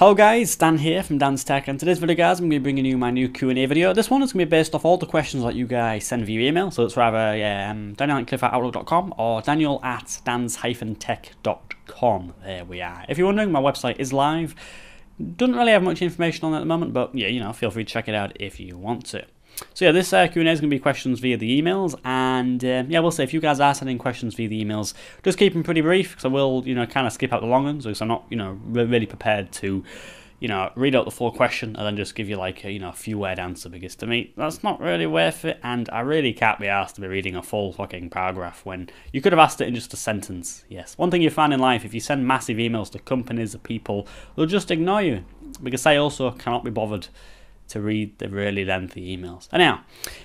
Hello guys, Dan here from Dan's Tech, and today's video guys I'm going to be bringing you my new Q&A video. This one is going to be based off all the questions that you guys send via email, so it's either daniel@cliff@outlook.com or daniel@dans-tech.com. There we are. If you're wondering, my website is live. Doesn't really have much information on it at the moment, but yeah, feel free to check it out if you want to. So yeah, this Q&A is going to be questions via the emails, and we'll say if you guys are sending questions via the emails, just keep them pretty brief, because I will, kind of skip out the long ones, because I'm not, really prepared to, read out the full question and then just give you like a few word answer, because to me, that's not really worth it, and I really can't be asked to be reading a full fucking paragraph when you could have asked it in just a sentence. Yes, one thing you find in life, if you send massive emails to companies or people, they'll just ignore you, because they also cannot be bothered to read the really lengthy emails. And now,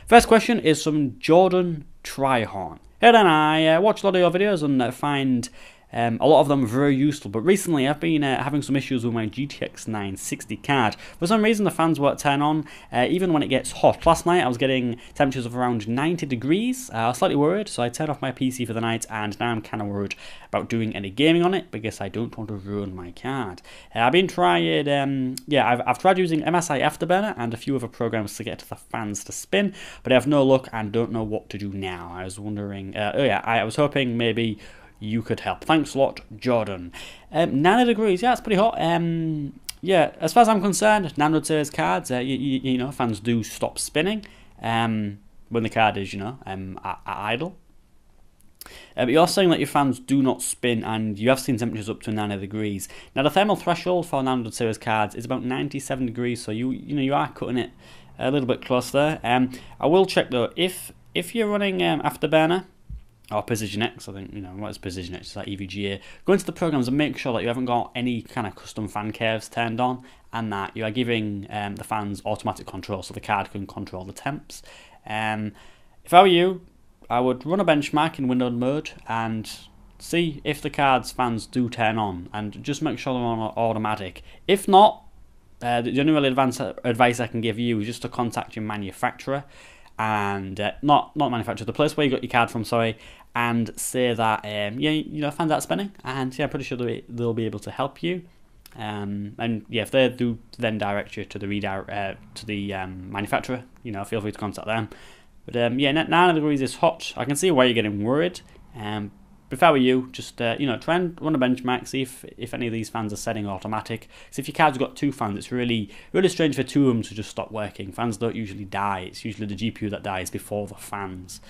first question is from Jordan Tryhorn. Hey Dan, I watch a lot of your videos and find a lot of them very useful, but recently I've been having some issues with my GTX 960 card. For some reason the fans won't turn on even when it gets hot. Last night I was getting temperatures of around 90 degrees. I was slightly worried, so I turned off my PC for the night, and now I'm kind of worried about doing any gaming on it because I don't want to ruin my card. I've been trying, I've tried using MSI Afterburner and a few other programs to get the fans to spin, but I have no luck and don't know what to do now. I was wondering, I was hoping maybe you could help. Thanks a lot, Jordan. 90 degrees, yeah, it's pretty hot. As far as I'm concerned, 900 series cards, fans do stop spinning when the card is, idle. But you're saying that your fans do not spin, and you have seen temperatures up to 90 degrees. Now, the thermal threshold for 900 series cards is about 97 degrees, so you are cutting it a little bit close there. I will check though, if you're running Afterburner or Precision X, I think, what is Precision X? It's like EVGA. Go into the programs and make sure that you haven't got any kind of custom fan curves turned on, and that you are giving the fans automatic control so the card can control the temps. If I were you, I would run a benchmark in windowed mode and see if the card's fans do turn on, and just make sure they're on automatic. If not, the only really advanced advice I can give you is just to contact your manufacturer, and not manufacturer, the place where you got your card from, sorry, and say that fans are spinning, and I'm pretty sure they'll be able to help you. If they do then direct you to the manufacturer, feel free to contact them. But 9 degrees is hot. I can see why you're getting worried. But if I were you, just try and run a benchmark, see if any of these fans are setting automatic. Because if your card's got two fans, it's really strange for two of them to just stop working. Fans don't usually die. It's usually the GPU that dies before the fans,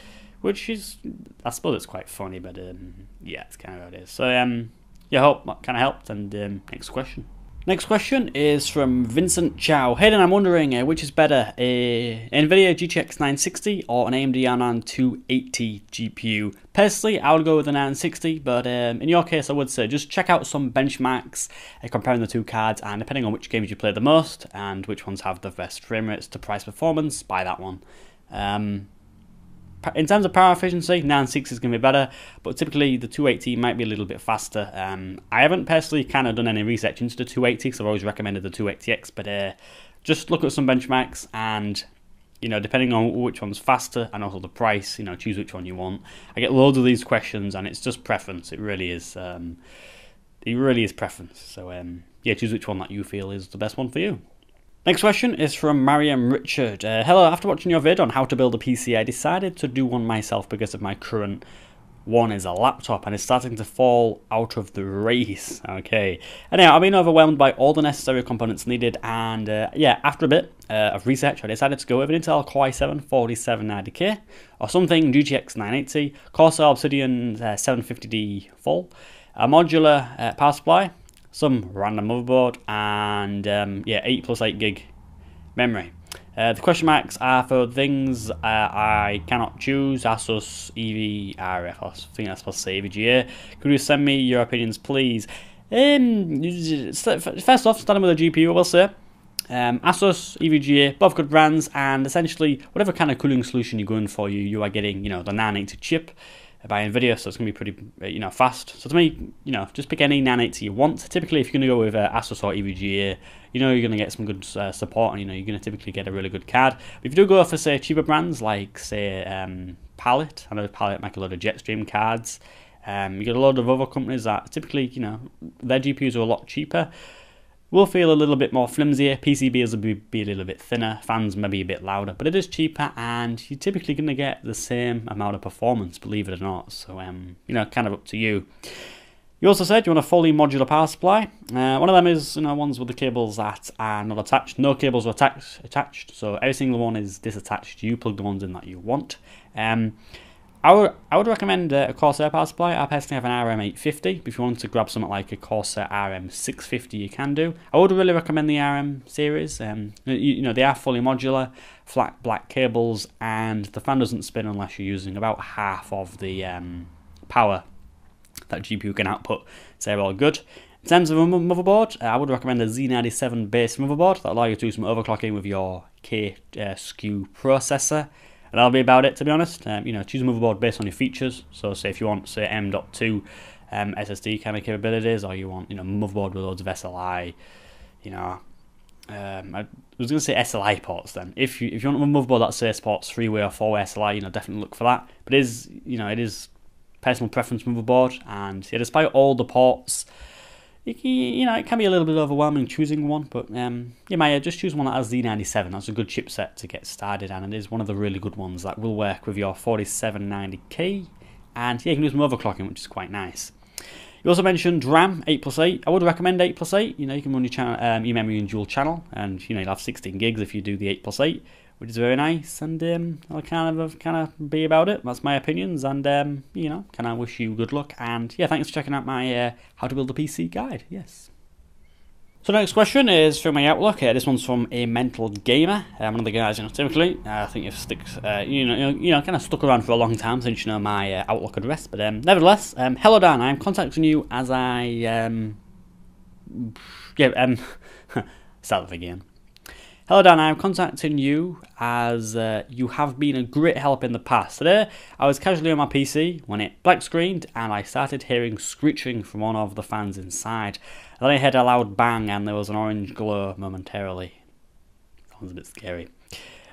which is, I suppose it's quite funny, but it's kind of how it is. So I hope that kind of helped. And next question. Next question is from Vincent Chow. Hey, then I'm wondering which is better, a NVIDIA GTX 960 or an AMD Radeon 280 GPU? Personally, I would go with the 960, but in your case, I would say just check out some benchmarks comparing the two cards, and depending on which games you play the most and which ones have the best frame rates to price performance, buy that one. In terms of power efficiency, 960 is going to be better, but typically the 280 might be a little bit faster. I haven't personally kind of done any research into the 280, because I've always recommended the 280X, but just look at some benchmarks, and depending on which one's faster and also the price, choose which one you want. I get loads of these questions, and it's just preference. It really is. It really is preference. So choose which one that you feel is the best one for you. Next question is from Mariam Richard. Hello, after watching your vid on how to build a PC, I decided to do one myself because of my current one is a laptop and it's starting to fall out of the race. Okay. Anyhow, I've been overwhelmed by all the necessary components needed, and after a bit of research, I decided to go with an Intel Core i7 4790K or something GTX 980, Corsair Obsidian 750D full, a modular power supply, some random motherboard, and 8 plus 8 gig memory. The question marks are for things I cannot choose. Asus EVRF, I think that's supposed to say EVGA. Could you send me your opinions, please? First off, starting with the GPU, I will say Asus, EVGA, both good brands, and essentially whatever kind of cooling solution you're going for, you are getting the 980 chip by NVIDIA, so it's going to be pretty fast. So to me, just pick any 980 you want. Typically, if you're going to go with Asus or EVGA, you're going to get some good support, and you're going to typically get a really good card. But if you do go for, say, cheaper brands like, say, Palette, I know Palette make a lot of Jetstream cards. You get a lot of other companies that typically, their GPUs are a lot cheaper. will feel a little bit more flimsier. PCBs will be a little bit thinner, fans maybe a bit louder, but it is cheaper, and you're typically going to get the same amount of performance, believe it or not. So, you know, kind of up to you. You also said you want a fully modular power supply. One of them is, you know, ones with the cables that are not attached. No cables are attached, so every single one is disattached. You plug the ones in that you want. I would recommend a Corsair power supply. I personally have an RM850. But if you want to grab something like a Corsair RM650, you can do. I would really recommend the RM series. You know, they are fully modular, flat black cables, and the fan doesn't spin unless you're using about half of the power that GPU can output, so they're all good. In terms of a motherboard, I would recommend a Z97 base motherboard that allow you to do some overclocking with your K-SKU processor, and that'll be about it, to be honest. You know, choose a motherboard based on your features. So, say if you want, say, M.2 SSD kind of capabilities, or you want, you know, motherboard with loads of SLI, you know. I was going to say SLI ports then. If you want a motherboard that say supports 3-way or 4-way SLI, you know, definitely look for that. But it is, you know, it is personal preference motherboard, and yeah, despite all the ports, you know, it can be a little bit overwhelming choosing one, but you might just choose one that has Z97. That's a good chipset to get started, and it is one of the really good ones that will work with your 4790K, and yeah, you can do some overclocking, which is quite nice. You also mentioned RAM 8+8. I would recommend 8+8. You know, you can run your channel, your memory in dual channel, and you know, you'll have 16 gigs if you do the 8+8. Which is very nice, and I'll kind of be about it. That's my opinions, and you know, kind of wish you good luck. And yeah, thanks for checking out my how to build a PC guide. Yes. So the next question is from my Outlook. This one's from a mental gamer. One of the guys, you know, typically I think you've kind of stuck around for a long time since you know my Outlook address. But nevertheless, hello Dan, I'm contacting you as I start off again. Hello Dan, I'm contacting you as you have been a great help in the past. Today, I was casually on my PC when it black screened and I started hearing screeching from one of the fans inside. Then I heard a loud bang and there was an orange glow momentarily. Sounds a bit scary.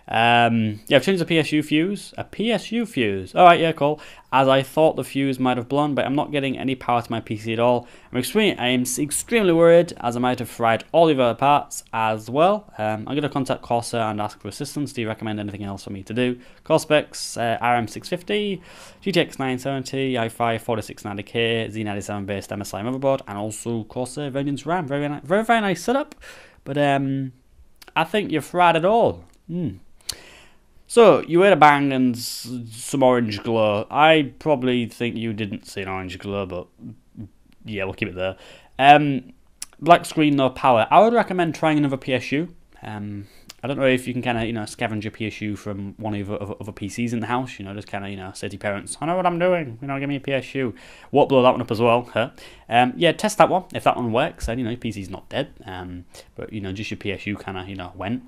Yeah, I've changed the PSU fuse. A PSU fuse? Alright, yeah, cool. As I thought the fuse might have blown, but I'm not getting any power to my PC at all. I'm extremely worried, as I might have fried all the other parts as well. I'm going to contact Corsair and ask for assistance. Do you recommend anything else for me to do? Core specs, RM650, GTX 970, i5 4690K, Z97 based MSI motherboard, and also Corsair Vengeance RAM. Very nice setup, but I think you've fried it all. So, you heard a bang and some orange glow. I probably think you didn't see an orange glow, but yeah, we'll keep it there. Black screen, no power. I would recommend trying another PSU. I don't know if you can kind of, you know, scavenge your PSU from one of your other PCs in the house. You know, just kind of, you know, say to your parents, I know what I'm doing. You know, give me a PSU. Won't blow that one up as well. Huh? Yeah, test that one. If that one works, then, you know, your PC's not dead. But, you know, just your PSU kind of, you know, went.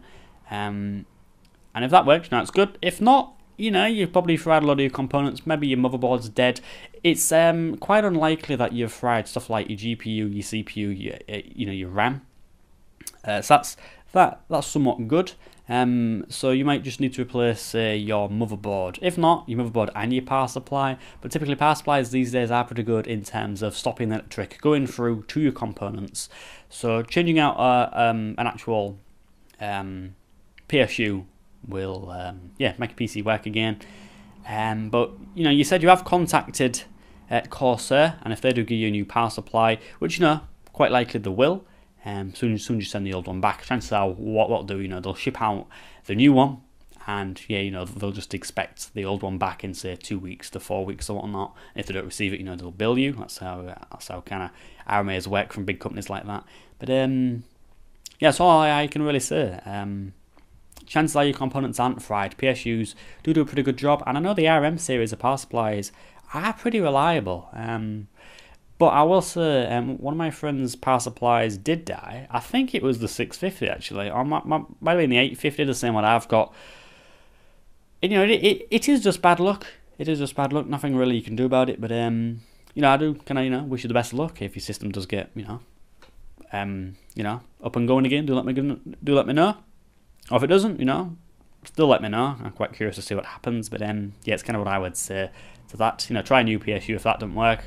And if that works, now it's good. If not, you know, you've probably fried a lot of your components. Maybe your motherboard's dead. It's quite unlikely that you've fried stuff like your GPU, your CPU, your RAM. So that's somewhat good. So you might just need to replace your motherboard. If not, your motherboard and your power supply. But typically power supplies these days are pretty good in terms of stopping the electric going through to your components. So changing out an actual PSU will make a PC work again. But you know, you said you have contacted Corsair, and if they do give you a new power supply, which you know quite likely they will, soon as you send the old one back, chances are what they'll do, you know, they'll ship out the new one, and yeah, you know, they'll just expect the old one back in say 2 weeks to 4 weeks or whatnot. If they don't receive it, you know, they'll bill you. That's how kind of RMAs work from big companies like that. But yeah, that's all I can really say. Chances are your components aren't fried. PSUs do a pretty good job, and I know the RM series of power supplies are pretty reliable. But I will say, one of my friend's power supplies did die. I think it was the 650 actually, or might have been the 850, the same one I've got. And, you know, it is just bad luck. It is just bad luck. Nothing really you can do about it. But you know, I do kind of, you know, wish you the best of luck if your system does get, you know, up and going again. Do let me know. Or if it doesn't, you know, still let me know. I'm quite curious to see what happens. But yeah, it's kind of what I would say to that. You know, try a new PSU if that doesn't work.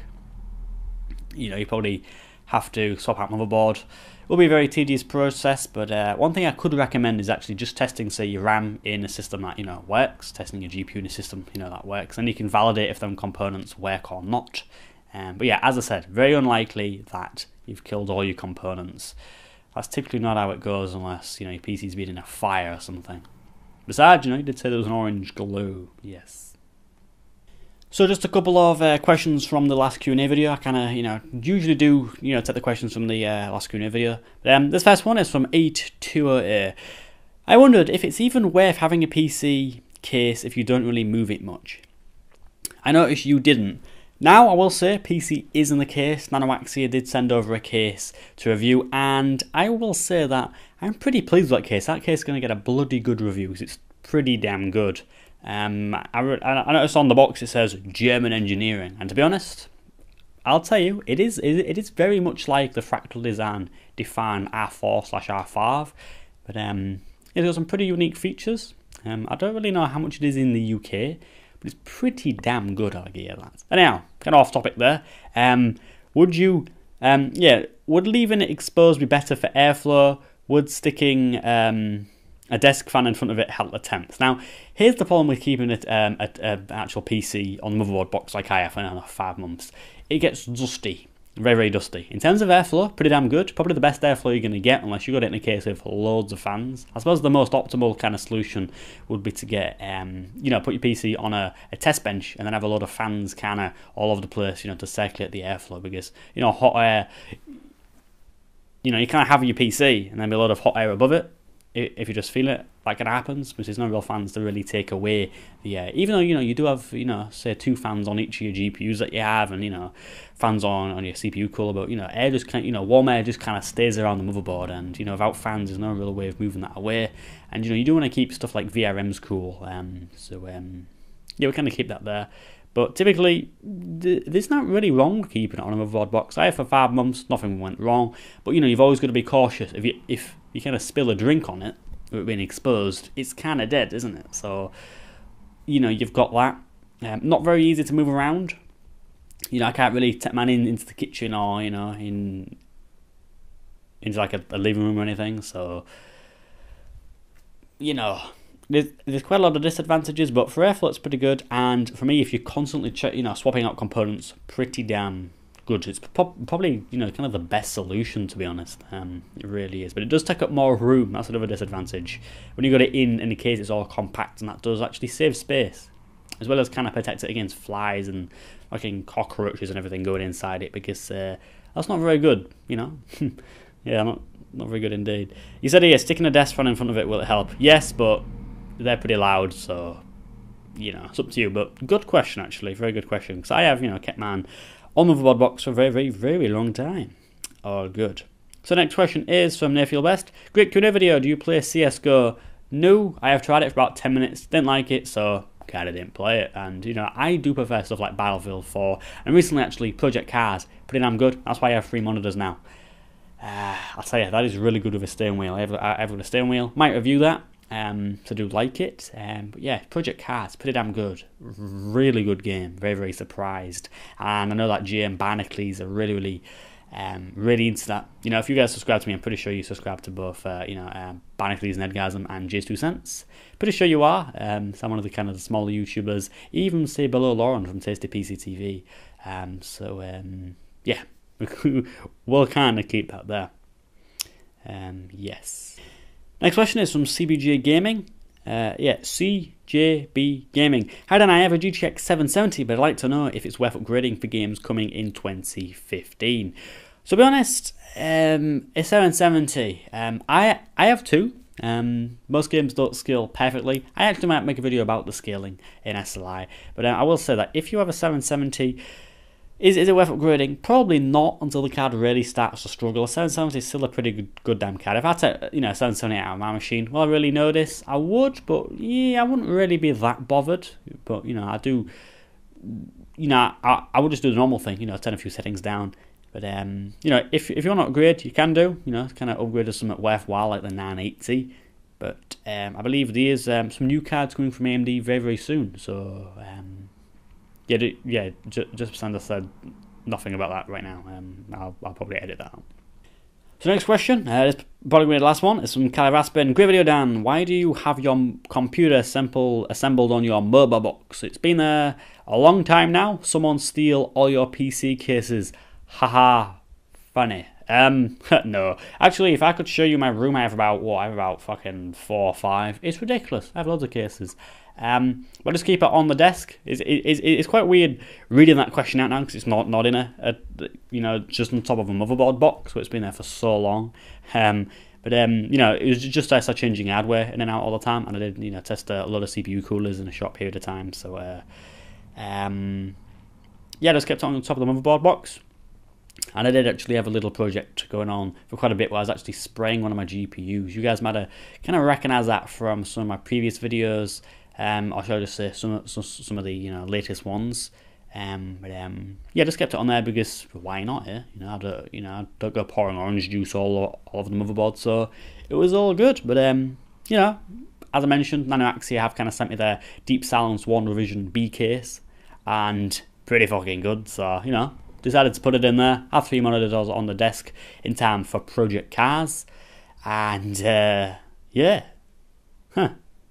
You know, you probably have to swap out motherboard. It will be a very tedious process, but one thing I could recommend is actually just testing, say, your RAM in a system that, you know, works, testing your GPU in a system, you know, that works, and you can validate if them components work or not. But yeah, as I said, very unlikely that you've killed all your components. That's typically not how it goes unless, you know, your PC's been in a fire or something. Besides, you know, you did say there was an orange glow, yes. So just a couple of questions from the last Q&A video. I kind of, you know, usually do, you know, take the questions from the last Q&A video. This first one is from 820A. I wondered if it's even worth having a PC case if you don't really move it much. I noticed you didn't. Now, I will say, PC is in the case. NanoAxia did send over a case to review, and I will say that I'm pretty pleased with that case. That case is going to get a bloody good review, because it's pretty damn good. I noticed on the box it says German engineering, and to be honest, I'll tell you, it is very much like the Fractal Design Define R4/R5, but it's got some pretty unique features. I don't really know how much it is in the UK, but it's pretty damn good, I'll give you that. Anyhow, kind of off topic there. Would leaving it exposed be better for airflow? Would sticking a desk fan in front of it help the temps? Now, here's the problem with keeping it an actual PC on the motherboard box like I have for 5 months. It gets dusty. Very, very dusty. In terms of airflow, pretty damn good. Probably the best airflow you're going to get unless you got it in a case with loads of fans. I suppose the most optimal kind of solution would be to get, you know, put your PC on a test bench and then have a load of fans kind of all over the place, you know, to circulate the airflow, because, you know, hot air, you know, you kind of have your PC and then be a lot of hot air above it. If you just feel it, like it happens, because there's no real fans to really take away the air. Even though, you know, you do have, you know, say 2 fans on each of your GPUs that you have, and, you know, fans on your CPU cooler, but, you know, air just kind of, you know, warm air just kind of stays around the motherboard, and, you know, without fans, there's no real way of moving that away. And, you know, you do want to keep stuff like VRMs cool, yeah, we kind of keep that there. But typically, there's not really wrong with keeping it on a motherboard box. I have for 5 months, nothing went wrong. But, you know, you've always got to be cautious. If you kind of spill a drink on it, with it being exposed, it's kind of dead, isn't it? So, you know, you've got that. Not very easy to move around. You know, I can't really take mine into the kitchen or, you know, into like a living room or anything. So, you know, there's quite a lot of disadvantages, but for airflow it's pretty good. And for me, if you're constantly swapping out components, pretty damn good. It's probably, you know, kind of the best solution, to be honest. It really is, but it does take up more room. That's another disadvantage. When you got it in the case, it's all compact, and that does actually save space, as well as kind of protect it against flies and fucking cockroaches and everything going inside it, because that's not very good, you know. Yeah, not very good indeed. You said here, sticking a desk fan in front of it, will it help? Yes, but they're pretty loud, so, you know, it's up to you. But good question, actually, very good question, because I have, you know, kept mine on the motherboard box for a very, very, very long time. All good. So next question is from Nayfield Best. Great Q&A video. Do you play CSGO? No, I have tried it for about 10 minutes. Didn't like it, so kind of didn't play it. And, you know, I do prefer stuff like Battlefield 4. And recently, actually, Project Cars. Pretty damn good. That's why I have 3 monitors now. I'll tell you, that is really good with a steering wheel. I've got a steering wheel. Might review that. So do like it. But yeah, Project Cars, pretty damn good. Really good game. Very, very surprised. And I know that GM Barnacles are really, really, really into that. You know, if you guys subscribe to me, I'm pretty sure you subscribe to both, Barnacles and Edgasm and J's 2 Cents. Pretty sure you are. So I'm one of the kind of the smaller YouTubers, even say below Lauren from Tasty PC TV. Yeah, we'll kind of keep that there. Yes. Next question is from CBJ Gaming. CJB Gaming. Hi Dan, I have a GTX 770, but I'd like to know if it's worth upgrading for games coming in 2015. So to be honest, a 770. I have 2. Most games don't scale perfectly. I actually might make a video about the scaling in SLI, but I will say that if you have a 770, is it worth upgrading? Probably not until the card really starts to struggle. A 770 is still a pretty good damn card. If I take, a 770 out of my machine, will I really notice? I would, but yeah, I wouldn't really be that bothered. But, I do, I would just do the normal thing, turn a few settings down. But, if you want to upgrade, you can do, kind of upgrade to something worthwhile like the 980. But I believe there is some new cards coming from AMD very, very soon. So, just as I said, nothing about that right now. I'll probably edit that out. So next question, this is probably going to be the last one. It's from Cali Raspin. Great video, Dan. Why do you have your computer assembled on your MOBA box? It's been there a long time now. Someone steal all your PC cases. Haha, funny. No. Actually, if I could show you my room, I have about fucking 4 or 5. It's ridiculous. I have loads of cases. But just keep it on the desk. It's quite weird reading that question out now because it's not in a just on top of a motherboard box, so it's been there for so long. But it was just I started changing hardware in and out all the time, and I did test a lot of CPU coolers in a short period of time. So just kept it on top of the motherboard box. And I did actually have a little project going on for quite a bit where I was actually spraying one of my GPUs. You guys might have kind of recognise that from some of my previous videos. Or should I just say some of the latest ones? Just kept it on there because why not? I don't go pouring orange juice all over the motherboard, so it was all good. But as I mentioned, NanoAxia have kind of sent me their Deep Silence 1 Revision B case, and pretty fucking good. So decided to put it in there. Have 3 monitors on the desk in time for Project Cars, and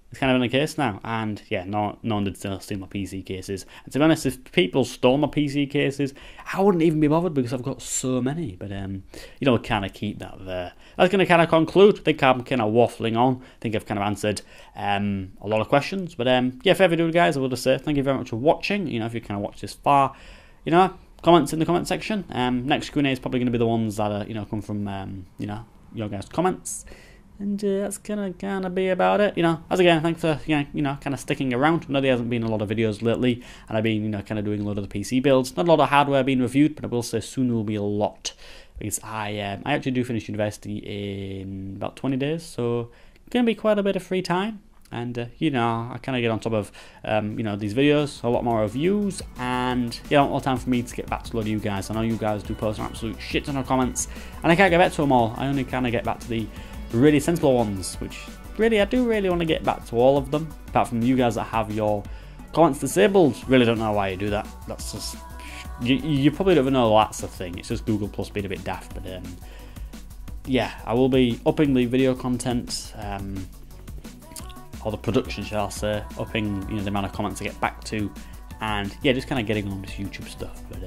it's kind of in the case now, and no one did steal my PC cases. And to be honest, if people stole my PC cases, I wouldn't even be bothered because I've got so many. But kind of keep that there. That's going to kind of conclude. I think I'm kind of waffling on. I think I've kind of answered a lot of questions. But if ever do, guys, I will just say thank you very much for watching. If you kind of watched this far, comments in the comment section. Next Q&A is probably going to be the ones that are come from your guys' comments. And that's gonna kind of be about it. As again, thanks for kind of sticking around. I know there hasn't been a lot of videos lately, and I've been kind of doing a lot of the PC builds. Not a lot of hardware being reviewed, but I will say soon will be a lot because I actually do finish university in about 20 days, so gonna be quite a bit of free time. And I kind of get on top of these videos, a lot more reviews, and all time for me to get back to a lot of you guys. I know you guys do post an absolute shit ton of comments, and I can't get back to them all. I only kind of get back to the really sensible ones, which really I do really want to get back to all of them, apart from you guys that have your comments disabled. Really don't know why you do that. That's just you probably don't even know that's the thing. It's just Google Plus being a bit daft. But I will be upping the video content, or the production, shall I say, upping the amount of comments I get back to, and just kind of getting on this YouTube stuff. But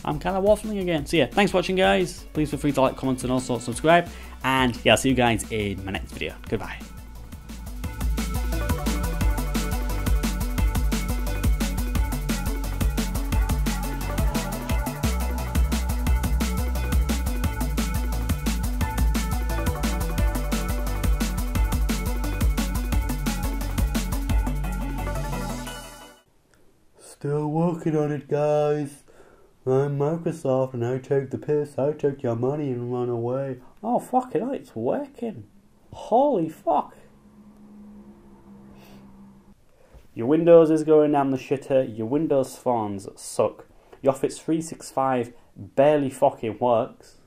I'm kind of waffling again. So thanks for watching, guys. Please feel free to like, comment, and also subscribe. And I'll see you guys in my next video. Goodbye. Still working on it, guys. I'm Microsoft and I take the piss. I take your money and run away. Oh, fuck it, it's working. Holy fuck. Your Windows is going down the shitter. Your Windows phones suck. Your Office 365 barely fucking works.